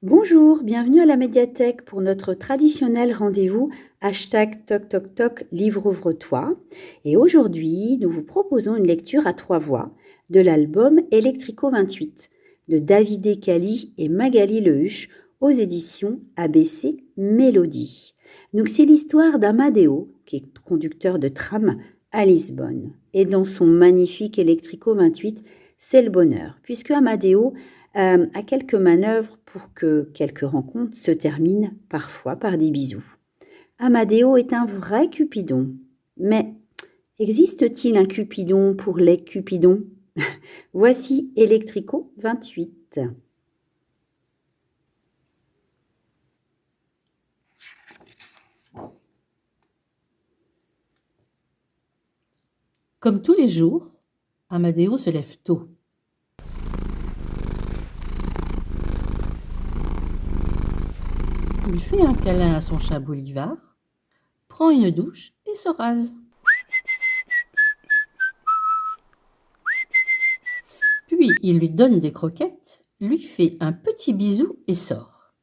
Bonjour, bienvenue à la médiathèque pour notre traditionnel rendez-vous #Toc Toc Toc Livre Ouvre-toi. Et aujourd'hui, nous vous proposons une lecture à 3 voix de l'album Electrico 28 de David Cali et Magali Lehuche aux éditions ABC Mélodie. Donc c'est l'histoire d'Amadeo, qui est conducteur de tram à Lisbonne. Et dans son magnifique Electrico 28, c'est le bonheur, puisque Amadeo a quelques manœuvres pour que quelques rencontres se terminent parfois par des bisous. Amadeo est un vrai Cupidon. Mais existe-t-il un Cupidon pour les Cupidons? Voici Electrico 28. Comme tous les jours, Amadeo se lève tôt. Il fait un câlin à son chat Bolivar, prend une douche et se rase. Puis il lui donne des croquettes, lui fait un petit bisou et sort.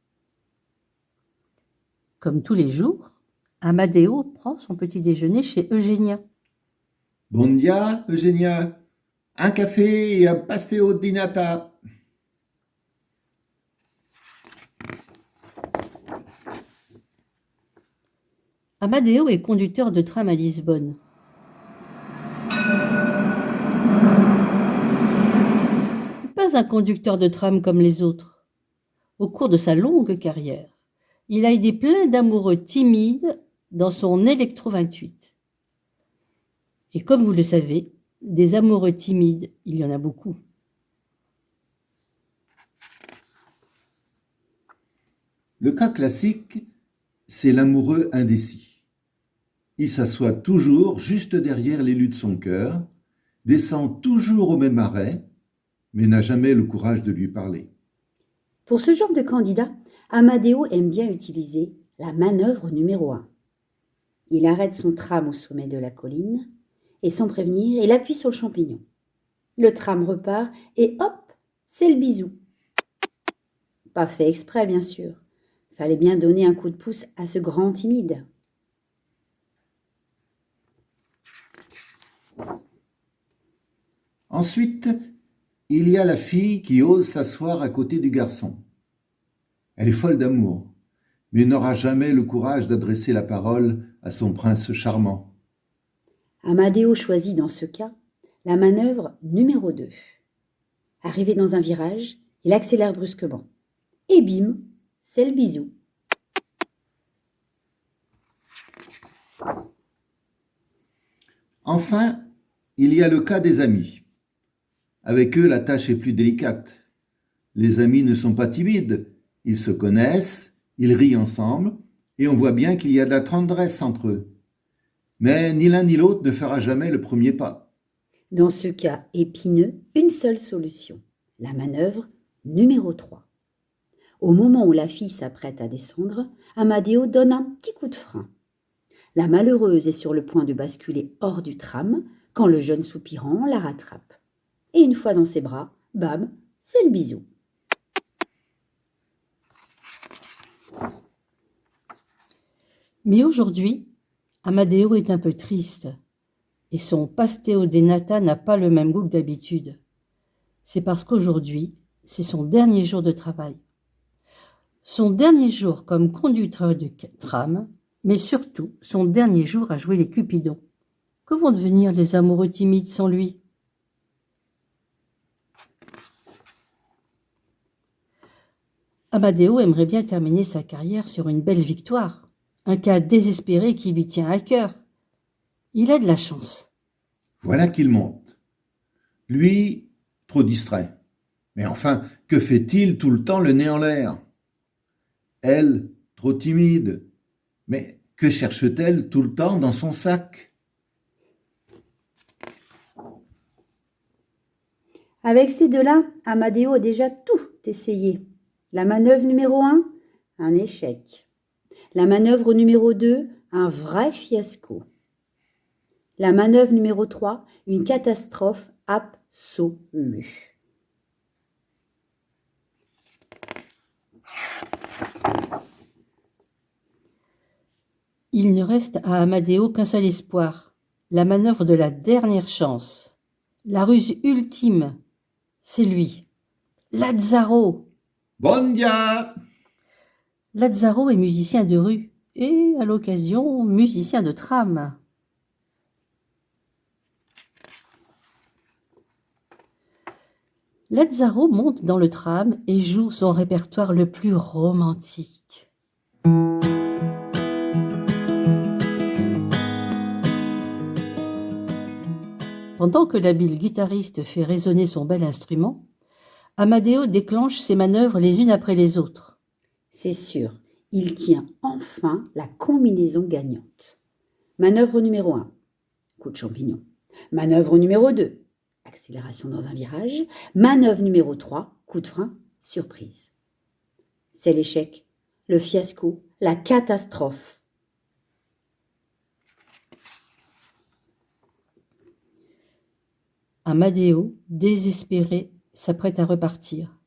Comme tous les jours, Amadeo prend son petit déjeuner chez Eugenia. Bon dia, Eugenia. Un café et un pastéo di nata. Amadeo est conducteur de tram à Lisbonne. Pas un conducteur de tram comme les autres. Au cours de sa longue carrière, il a aidé plein d'amoureux timides dans son Electro 28. Et comme vous le savez, des amoureux timides, il y en a beaucoup. Le cas classique, c'est l'amoureux indécis. Il s'assoit toujours juste derrière l'élu de son cœur, descend toujours au même arrêt, mais n'a jamais le courage de lui parler. Pour ce genre de candidat, Amadeo aime bien utiliser la manœuvre numéro 1. Il arrête son tram au sommet de la colline et sans prévenir, il appuie sur le champignon. Le tram repart et hop, c'est le bisou. Pas fait exprès, bien sûr. Fallait bien donner un coup de pouce à ce grand timide. Ensuite, il y a la fille qui ose s'asseoir à côté du garçon. Elle est folle d'amour, mais n'aura jamais le courage d'adresser la parole à son prince charmant. Amadeo choisit dans ce cas la manœuvre numéro 2. Arrivé dans un virage, il accélère brusquement. Et bim, c'est le bisou. Enfin, il y a le cas des amis. Avec eux, la tâche est plus délicate. Les amis ne sont pas timides, ils se connaissent, ils rient ensemble, et on voit bien qu'il y a de la tendresse entre eux. Mais ni l'un ni l'autre ne fera jamais le premier pas. Dans ce cas épineux, une seule solution, la manœuvre numéro 3. Au moment où la fille s'apprête à descendre, Amadeo donne un petit coup de frein. La malheureuse est sur le point de basculer hors du tram quand le jeune soupirant la rattrape. Et une fois dans ses bras, bam, c'est le bisou. Mais aujourd'hui, Amadeo est un peu triste et son pastéo de nata n'a pas le même goût que d'habitude. C'est parce qu'aujourd'hui, c'est son dernier jour de travail. Son dernier jour comme conducteur de tram, mais surtout son dernier jour à jouer les Cupidons. Que vont devenir les amoureux timides sans lui? Amadeo aimerait bien terminer sa carrière sur une belle victoire, un cas désespéré qui lui tient à cœur. Il a de la chance. Voilà qu'il monte. Lui, trop distrait. Mais enfin, que fait-il tout le temps le nez en l'air? Elle, trop timide. Mais que cherche-t-elle tout le temps dans son sac? Avec ces deux-là, Amadeo a déjà tout essayé. La manœuvre numéro 1, un échec. La manœuvre numéro 2, un vrai fiasco. La manœuvre numéro 3, une catastrophe absolue. Il ne reste à Amadeo qu'un seul espoir, la manœuvre de la dernière chance, la ruse ultime. C'est lui, Lazzaro. Bon dia! Lazzaro est musicien de rue et, à l'occasion, musicien de tram. Lazzaro monte dans le tram et joue son répertoire le plus romantique. Pendant que l'habile guitariste fait résonner son bel instrument, Amadeo déclenche ses manœuvres les unes après les autres. C'est sûr, il tient enfin la combinaison gagnante. Manœuvre numéro 1, coup de champignon. Manœuvre numéro 2, accélération dans un virage. Manœuvre numéro 3, coup de frein, surprise. C'est l'échec, le fiasco, la catastrophe. Amadeo, désespéré, s'apprête à repartir.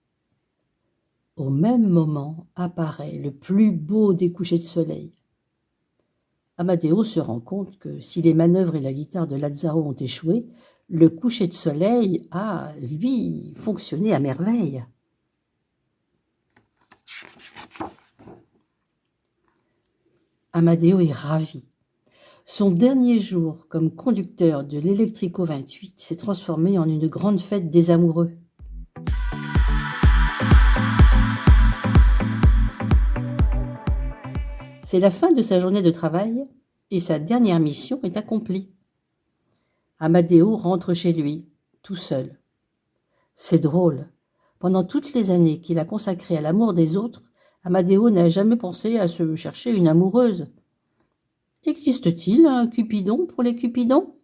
Au même moment apparaît le plus beau des couchers de soleil. Amadeo se rend compte que si les manœuvres et la guitare de Lazzaro ont échoué, le coucher de soleil a, lui, fonctionné à merveille. Amadeo est ravi. Son dernier jour comme conducteur de l'Electrico 28 s'est transformé en une grande fête des amoureux. C'est la fin de sa journée de travail et sa dernière mission est accomplie. Amadeo rentre chez lui, tout seul. C'est drôle. Pendant toutes les années qu'il a consacrées à l'amour des autres, Amadeo n'a jamais pensé à se chercher une amoureuse. Existe-t-il un Cupidon pour les Cupidons ?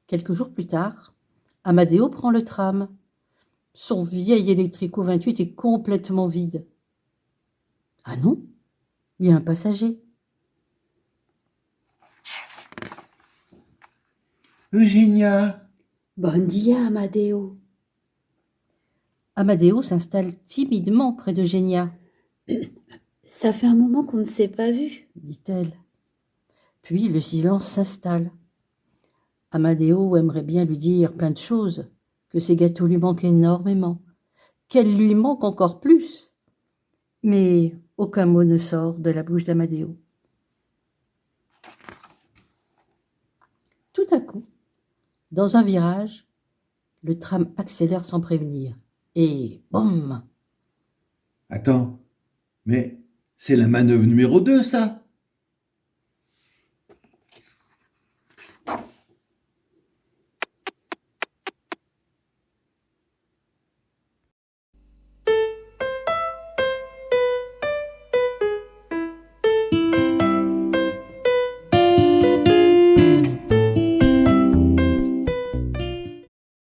Quelques jours plus tard, Amadeo prend le tram. Son vieil Electrico 28 est complètement vide. Ah non, il y a un passager. Eugénia! Bon dia, Amadeo. Amadeo s'installe timidement près d'Eugénia, Ça fait un moment qu'on ne s'est pas vu. dit-elle. Puis le silence s'installe. Amadeo aimerait bien lui dire plein de choses, que ses gâteaux lui manquent énormément, qu'elle lui manque encore plus. Mais aucun mot ne sort de la bouche d'Amadeo. Tout à coup, dans un virage, le tram accélère sans prévenir. Et boum! Attends, mais c'est la manœuvre numéro 2, ça!